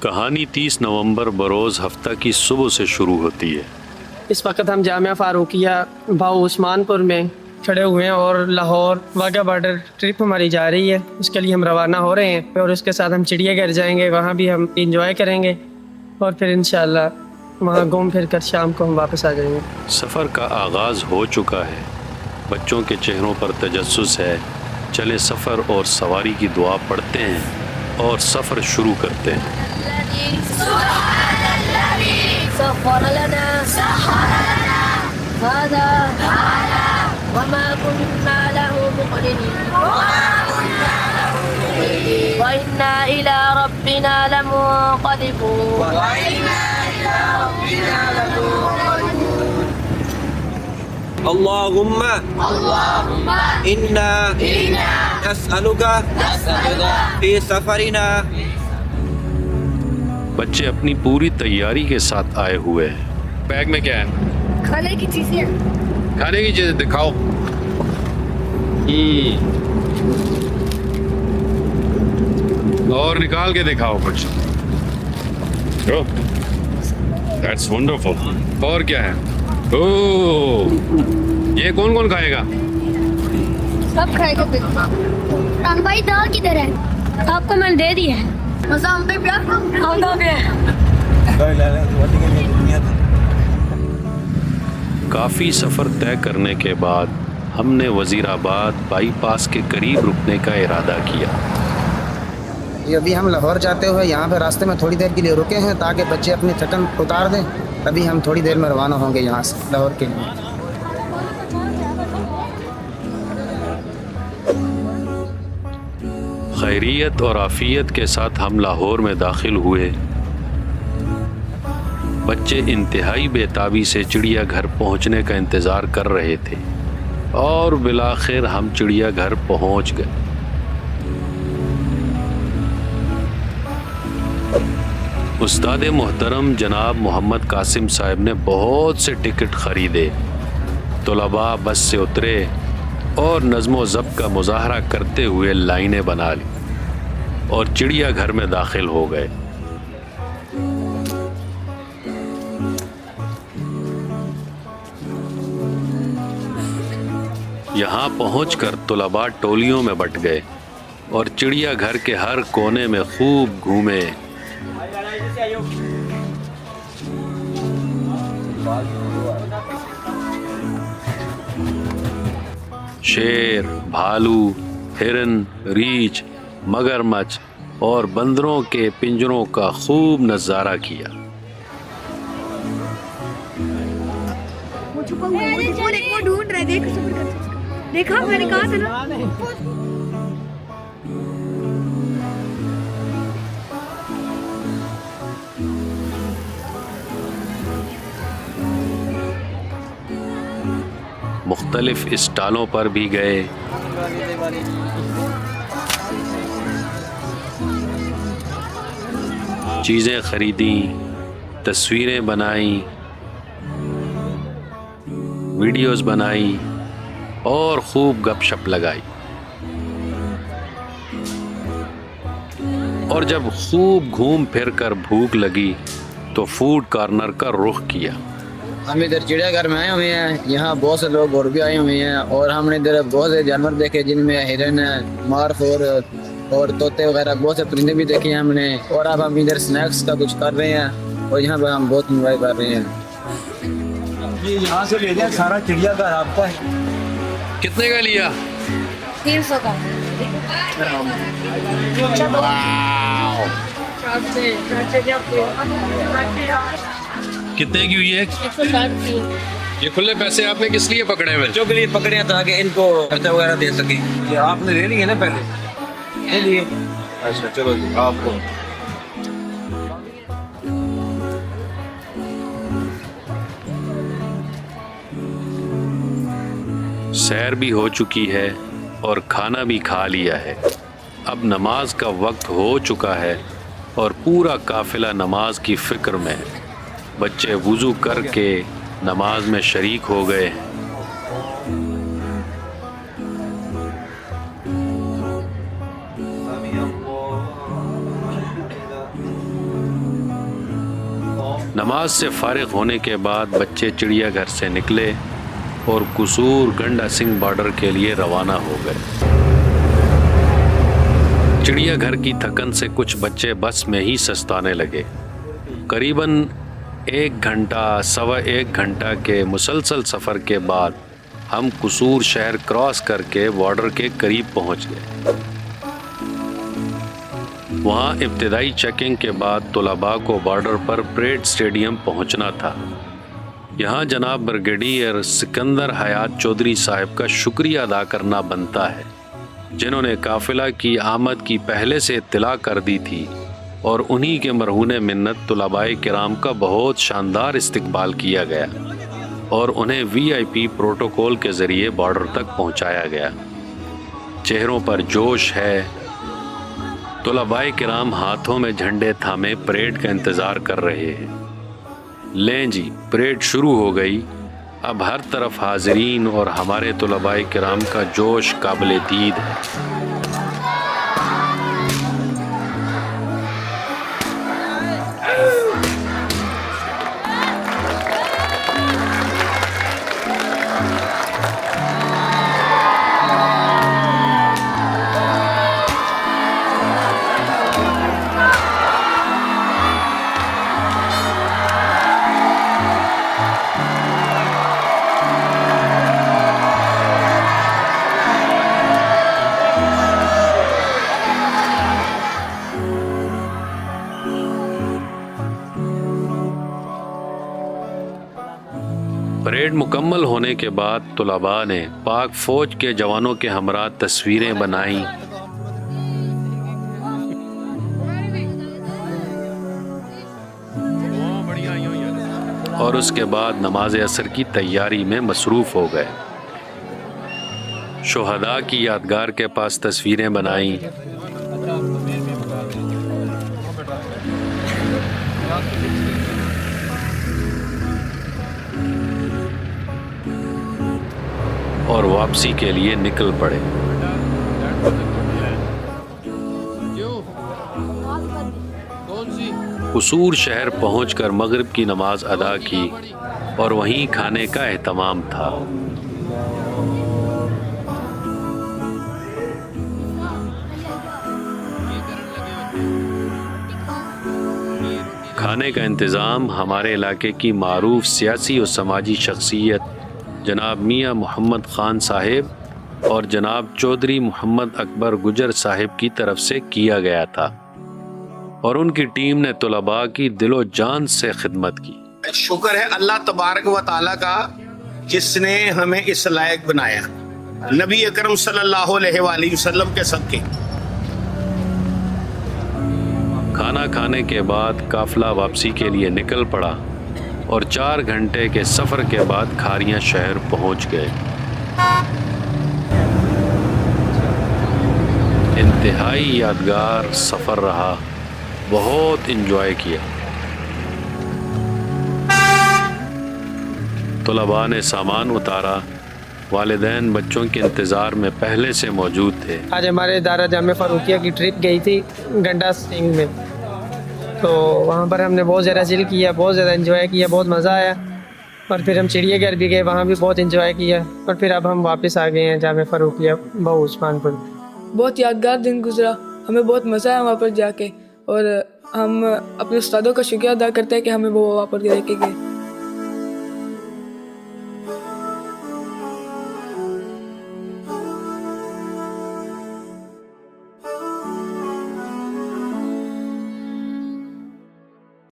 کہانی 30 نومبر بروز ہفتہ کی صبح سے شروع ہوتی ہے۔ اس وقت ہم جامعہ فاروقیہ بھاؤ عثمان پور میں کھڑے ہوئے ہیں اور لاہور واگا بارڈر ٹرپ ہماری جا رہی ہے، اس کے لیے ہم روانہ ہو رہے ہیں اور اس کے ساتھ ہم چڑیا گھر جائیں گے، وہاں بھی ہم انجوائے کریں گے اور پھر انشاءاللہ وہاں گھوم پھر کر شام کو ہم واپس آ جائیں گے۔ سفر کا آغاز ہو چکا ہے، بچوں کے چہروں پر تجسس ہے۔ چلے سفر اور سواری کی دعا پڑھتے ہیں اور سفر شروع کرتے ہیں۔ سخر لنا هذا وما كنا له مقرنين وإنا إلى ربنا لمنقلبون اللهم إنا نسألك في سفرنا۔ بچے اپنی پوری تیاری کے ساتھ آئے ہوئے ہیں۔ بیگ میں کیا ہے؟ کھانے کی چیزیں، کھانے کی چیزیں دکھاؤ۔ اور نکال کے دکھاؤ کچھ۔ That's wonderful۔ اور کیا ہے؟ یہ کون کون کھائے گا؟ سب کھائے گا۔ ران بھائی دال کدھر ہے؟ آپ کو میں نے دے دی ہے۔ مزہ آتا ہے پیار؟ آتا ہے۔ کافی سفر طے کرنے کے بعد ہم نے وزیر آباد بائی پاس کے قریب رکنے کا ارادہ کیا۔ ابھی ہم لاہور جاتے ہوئے یہاں پہ راستے میں تھوڑی دیر کے لیے رکے ہیں تاکہ بچے اپنی تھکن اتار دیں، ابھی ہم تھوڑی دیر میں روانہ ہوں گے یہاں سے لاہور کے لیے۔ خیریت اور عافیت کے ساتھ ہم لاہور میں داخل ہوئے۔ بچے انتہائی بے تابی سے چڑیا گھر پہنچنے کا انتظار کر رہے تھے اور بالآخر ہم چڑیا گھر پہنچ گئے۔ استاد محترم جناب محمد قاسم صاحب نے بہت سے ٹکٹ خریدے۔ طلباء بس سے اترے اور نظم و ضبط کا مظاہرہ کرتے ہوئے لائنیں بنا لی اور چڑیا گھر میں داخل ہو گئے۔ یہاں پہنچ کر طلباء ٹولیوں میں بٹ گئے اور چڑیا گھر کے ہر کونے میں خوب گھومے۔ شیر، بھالو، ہرن، ریچھ، مگرمچھ اور بندروں کے پنجروں کا خوب نظارہ کیا۔ ڈھونڈ رہے دیکھا میں نے کہا تھا نا۔ مختلف اسٹالوں پر بھی گئے۔ چیزیں خریدیں، تصویریں بنائیں، ویڈیوز بنائی اور خوب گپ شپ لگائی۔ اور جب خوب گھوم پھر کر بھوک لگی تو فوڈ کارنر کا رخ کیا۔ ہم ادھر چڑیا گھر میں آئے ہوئے ہیں، یہاں بہت سے لوگ اور بھی آئے ہوئے ہیں اور ہم نے ادھر بہت سے جانور دیکھے جن میں ہرن ہے، مارخ اور طوطے وغیرہ بہت سے پرندے بھی دیکھے ہیں ہم نے۔ اور اب ہم ادھر سنیکس کا کچھ کر رہے ہیں اور یہاں پہ ہم بہت انجوائے کر رہے ہیں۔ یہ یہاں سے لے جائیں، سارا چڑیا گھر آپ کا ہے۔ کتنے کا لیا؟ 300 کا۔ کتنے کی ہوئی ہے؟ 160 کی۔ یہ کھلے پیسے آپ نے کس لیے پکڑے ہوئے؟ بچوں کے لیے پکڑے ہیں تاکہ ان کو خرچہ وغیرہ دے سکیں۔ یہ آپ نے لے لی ہے نا پہلے؟ لے لیے؟ اچھا چلو جی، آپ کو سیر بھی ہو چکی ہے اور کھانا بھی کھا لیا ہے۔ اب نماز کا وقت ہو چکا ہے اور پورا قافلہ نماز کی فکر میں ہے۔ بچے وضو کر کے نماز میں شریک ہو گئے ہیں۔ نماز سے فارغ ہونے کے بعد بچے چڑیا گھر سے نکلے اور قصور گنڈا سنگھ بارڈر کے لیے روانہ ہو گئے۔ چڑیا گھر کی تھکن سے کچھ بچے بس میں ہی سستانے لگے۔ قریباً 1 گھنٹہ سوا 1 گھنٹہ کے مسلسل سفر کے بعد ہم قصور شہر کراس کر کے بارڈر کے قریب پہنچ گئے۔ وہاں ابتدائی چیکنگ کے بعد طلباء کو بارڈر پر پریڈ اسٹیڈیم پہنچنا تھا۔ یہاں جناب بریگیڈیئر سکندر حیات چودھری صاحب کا شکریہ ادا کرنا بنتا ہے، جنہوں نے قافلہ کی آمد کی پہلے سے اطلاع کر دی تھی اور انہی کے مرہون منت طلباء کرام کا بہت شاندار استقبال کیا گیا اور انہیں VIP پروٹوکول کے ذریعے بارڈر تک پہنچایا گیا۔ چہروں پر جوش ہے۔ طلباء کرام ہاتھوں میں جھنڈے تھامے پریڈ کا انتظار کر رہے ہیں۔ لیں جی، پریڈ شروع ہو گئی۔ اب ہر طرف حاضرین اور ہمارے طلباء کرام کا جوش قابل دید ہے۔ پریڈ مکمل ہونے کے بعد طلباء نے پاک فوج کے جوانوں کے ہمراہ تصویریں بنائیں۔ اور اس کے بعد نماز عصر کی تیاری میں مصروف ہو گئے۔ شہداء کی یادگار کے پاس تصویریں بنائیں۔ اور واپسی کے لیے نکل پڑے۔ قصور شہر پہنچ کر مغرب کی نماز ادا کی اور وہیں کھانے کا اہتمام تھا۔ کھانے کا انتظام ہمارے علاقے کی معروف سیاسی اور سماجی شخصیت جناب میاں محمد خان صاحب اور جناب چودھری محمد اکبر گجر صاحب کی طرف سے کیا گیا تھا اور ان کی ٹیم نے طلباء کی دل و جان سے خدمت کی۔ شکر ہے اللہ تبارک و تعالیٰ کا جس نے ہمیں اس لائق بنایا، نبی اکرم صلی اللہ علیہ وآلہ وسلم کے صدقے۔ کھانا کھانے کے بعد قافلہ واپسی کے لیے نکل پڑا اور 4 گھنٹے کے سفر کے بعد کھاریاں شہر پہنچ گئے۔ انتہائی یادگار سفر رہا، بہت انجوائے کیا۔ طلباء نے سامان اتارا، والدین بچوں کے انتظار میں پہلے سے موجود تھے۔ آج ہمارے دارا جامعہ فاروقیہ کی ٹرپ گئی تھی گنڈا سنگھ میں، تو وہاں پر ہم نے بہت زیادہ چل کیا، بہت زیادہ انجوائے کیا، بہت مزہ آیا۔ اور پھر ہم چڑیا گھر بھی گئے، وہاں بھی بہت انجوائے کیا، اور پھر اب ہم واپس آ گئے ہیں جامعہ فاروقیہ بہو عثمان پور۔ بہت یادگار دن گزرا، ہمیں بہت مزہ آیا وہاں پر جا کے، اور ہم اپنے استادوں کا شکریہ ادا کرتے ہیں کہ ہمیں وہ وہاں پر لے کے گئے۔